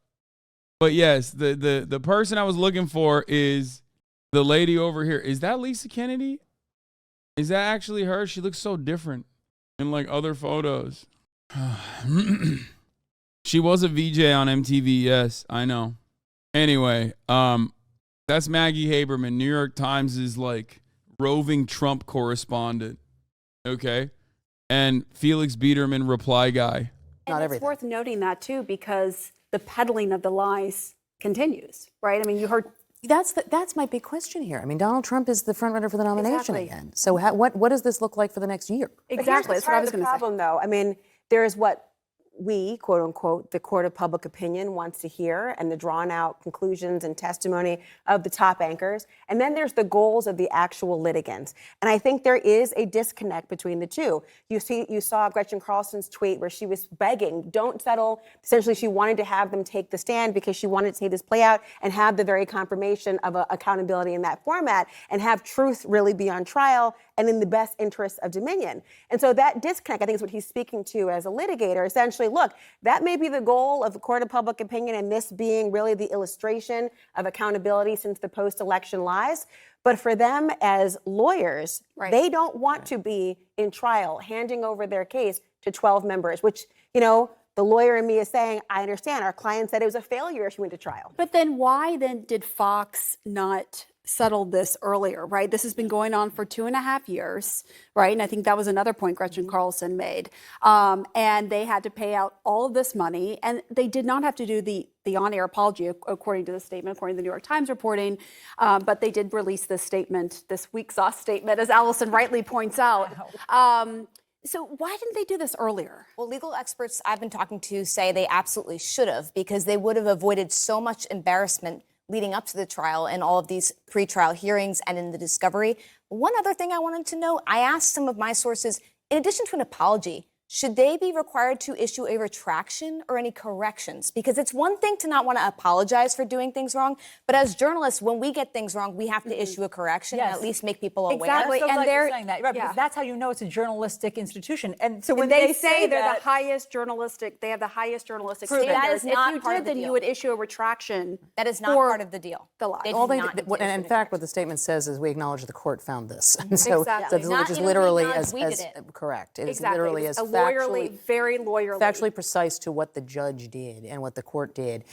[SPEAKER 1] But yes, the person I was looking for is the lady over here. Is that Lisa Kennedy? Is that actually her? She looks so different in like other photos. She was a VJ on MTV, yes, I know. Anyway, that's Maggie Haberman, New York Times is like roving Trump correspondent. Okay? And Felix Biederman, reply guy.
[SPEAKER 16] And it's worth noting that too, because the peddling of the lies continues, right? I mean, you heard.
[SPEAKER 18] That's my big question here. I mean, Donald Trump is the front runner for the nomination again. So what does this look like for the next year?
[SPEAKER 16] Exactly. That's what I was going to say.
[SPEAKER 19] Problem, though. I mean, there is what we, quote unquote, the court of public opinion wants to hear, and the drawn out conclusions and testimony of the top anchors. And then there's the goals of the actual litigants. And I think there is a disconnect between the two. You saw Gretchen Carlson's tweet where she was begging, don't settle. Essentially, she wanted to have them take the stand because she wanted to see this play out and have the very confirmation of accountability in that format and have truth really be on trial and in the best interests of Dominion. And so that disconnect, I think, is what he's speaking to as a litigator. Essentially, look, that may be the goal of the court of public opinion, and this being really the illustration of accountability since the post-election lies. But for them as lawyers, they don't want to be in trial, handing over their case to 12 members, which, the lawyer in me is saying, I understand. Our client said it was a failure if she went to trial.
[SPEAKER 16] But then why then did Fox not settle this earlier, right? This has been going on for 2.5 years, right? And I think that was another point Gretchen Carlson made. And they had to pay out all of this money, and they did not have to do the on-air apology, according to the statement, according to the New York Times reporting. But they did release this statement, this weak sauce statement, as Allison rightly points out. So why didn't they do this earlier?
[SPEAKER 20] Well, legal experts I've been talking to say they absolutely should have, because they would have avoided so much embarrassment leading up to the trial and all of these pretrial hearings and in the discovery. One other thing I wanted to know, I asked some of my sources, in addition to an apology, should they be required to issue a retraction or any corrections? Because it's one thing to not want to apologize for doing things wrong, but as journalists, when we get things wrong, we have to issue a correction and at least make people aware.
[SPEAKER 17] Exactly, and they're saying that, right? Because that's how you know it's a journalistic institution. And so when they say
[SPEAKER 16] they're the highest journalistic, they have the highest journalistic standards.
[SPEAKER 20] That is not
[SPEAKER 16] if you
[SPEAKER 20] part
[SPEAKER 16] did,
[SPEAKER 20] of the
[SPEAKER 16] then
[SPEAKER 20] deal.
[SPEAKER 16] you would issue a retraction.
[SPEAKER 20] That is not part of the deal.
[SPEAKER 16] The lie.
[SPEAKER 18] And in fact, what the statement says is we acknowledge the court found this. So,
[SPEAKER 16] Exactly.
[SPEAKER 18] which is literally as correct. It is literally as
[SPEAKER 16] lawyerly, very lawyerly.
[SPEAKER 18] Factually precise to what the judge did and what the court did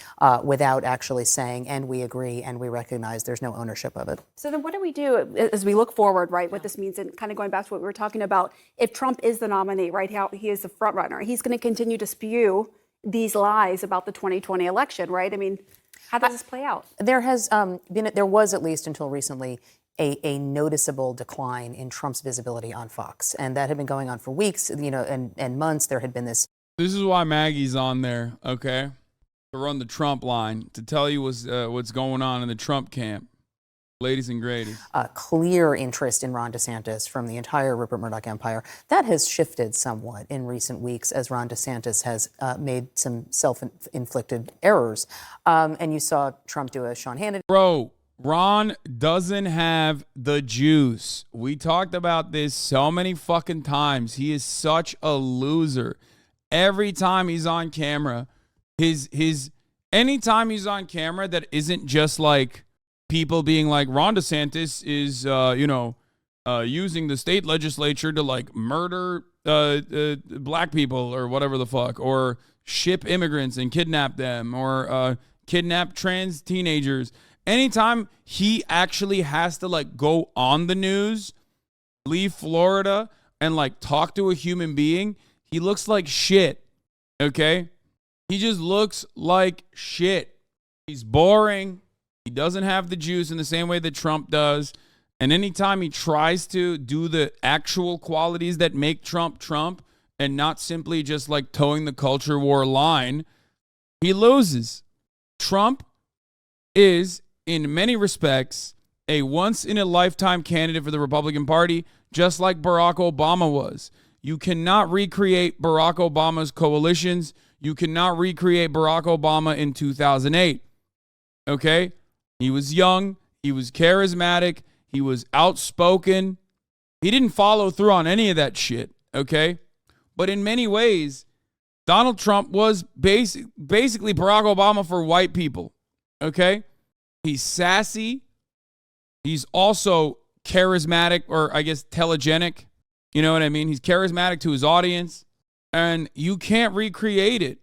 [SPEAKER 18] without actually saying, and we agree and we recognize there's no ownership of it.
[SPEAKER 16] So then what do we do as we look forward, right, what this means, and kind of going back to what we were talking about, if Trump is the nominee, right, how he is the front runner, he's going to continue to spew these lies about the 2020 election, right? I mean, how does this play out?
[SPEAKER 18] There was at least until recently a noticeable decline in Trump's visibility on Fox. And that had been going on for weeks, and months. There had been this.
[SPEAKER 1] This is why Maggie's on there, okay? To run the Trump line, to tell you what's going on in the Trump camp. Ladies and greaties.
[SPEAKER 18] Clear interest in Ron DeSantis from the entire Rupert Murdoch empire. That has shifted somewhat in recent weeks as Ron DeSantis has made some self-inflicted errors. And you saw Trump do a Sean Hannity.
[SPEAKER 1] Bro, Ron doesn't have the juice. We talked about this so many fucking times. He is such a loser. Every time he's on camera, anytime he's on camera that isn't just like people being like, Ron DeSantis is, using the state legislature to like murder black people or whatever the fuck, or ship immigrants and kidnap them, or kidnap trans teenagers. Anytime he actually has to like go on the news, leave Florida, and like talk to a human being, he looks like shit. Okay? He just looks like shit. He's boring. He doesn't have the juice in the same way that Trump does. And anytime he tries to do the actual qualities that make Trump Trump and not simply just like towing the culture war line, he loses. Trump is, in many respects, a once-in-a-lifetime candidate for the Republican Party, just like Barack Obama was. You cannot recreate Barack Obama's coalitions. You cannot recreate Barack Obama in 2008. Okay? He was young. He was charismatic. He was outspoken. He didn't follow through on any of that shit. Okay? But in many ways, Donald Trump was basically Barack Obama for white people. Okay? He's sassy. He's also charismatic, or I guess telegenic. You know what I mean? He's charismatic to his audience, and you can't recreate it.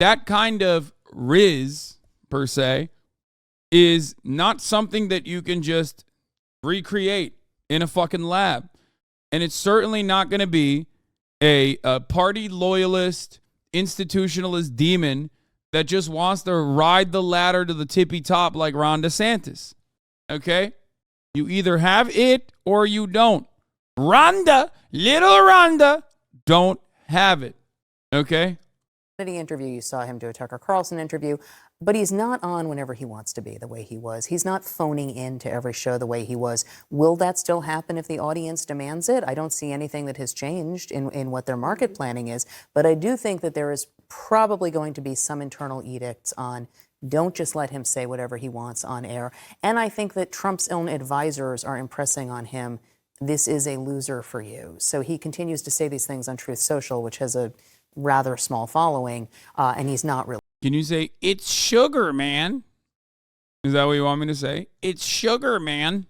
[SPEAKER 1] That kind of riz, per se, is not something that you can just recreate in a fucking lab. And it's certainly not going to be a party loyalist, institutionalist demon that just wants to ride the ladder to the tippy top like Ron DeSantis. Okay? You either have it or you don't. Little Rhonda, don't have it. Okay?
[SPEAKER 18] Interview, you saw him do a Tucker Carlson interview, but he's not on whenever he wants to be the way he was. He's not phoning in to every show the way he was. Will that still happen if the audience demands it? I don't see anything that has changed in what their market planning is, but I do think that there is probably going to be some internal edicts on don't just let him say whatever he wants on air. And I think that Trump's own advisors are impressing on him, this is a loser for you. So he continues to say these things on Truth Social, which has a rather small following, and he's not really.
[SPEAKER 1] Can you say, it's sugar, man? Is that what you want me to say? It's sugar, man.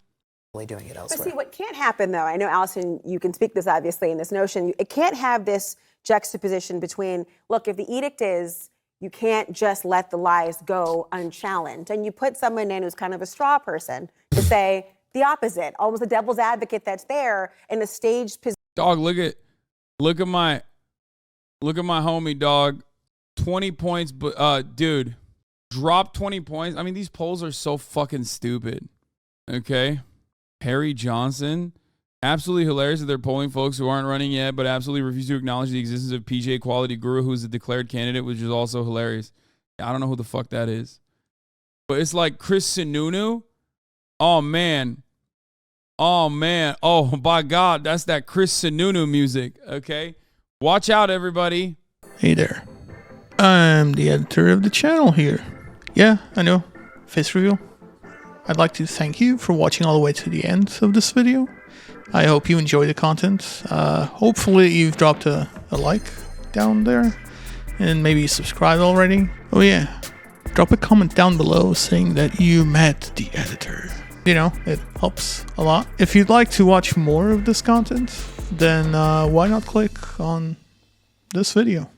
[SPEAKER 18] Doing it elsewhere.
[SPEAKER 19] But see, what can't happen, though, I know, Allison, you can speak this, obviously, in this notion, it can't have this juxtaposition between, look, if the edict is, you can't just let the lies go unchallenged, and you put someone in who's kind of a straw person to say the opposite, almost the devil's advocate that's there in a staged position.
[SPEAKER 1] Dog, look at my homie, dog. 20 points, but dude, drop 20 points. I mean, these polls are so fucking stupid. Okay? Harry Johnson, absolutely hilarious that they're polling folks who aren't running yet, but absolutely refuse to acknowledge the existence of PJ Quality Guru, who's a declared candidate, which is also hilarious. I don't know who the fuck that is. But it's like Chris Sununu. Oh, man. Oh, by God, that's that Chris Sununu music, okay? Watch out, everybody.
[SPEAKER 21] Hey there. I'm the editor of the channel here. Yeah, I know. Face reveal. I'd like to thank you for watching all the way to the end of this video. I hope you enjoy the content. Hopefully you've dropped a like down there and maybe subscribed already. Oh yeah, drop a comment down below saying that you met the editor. You know, it helps a lot. If you'd like to watch more of this content, then why not click on this video?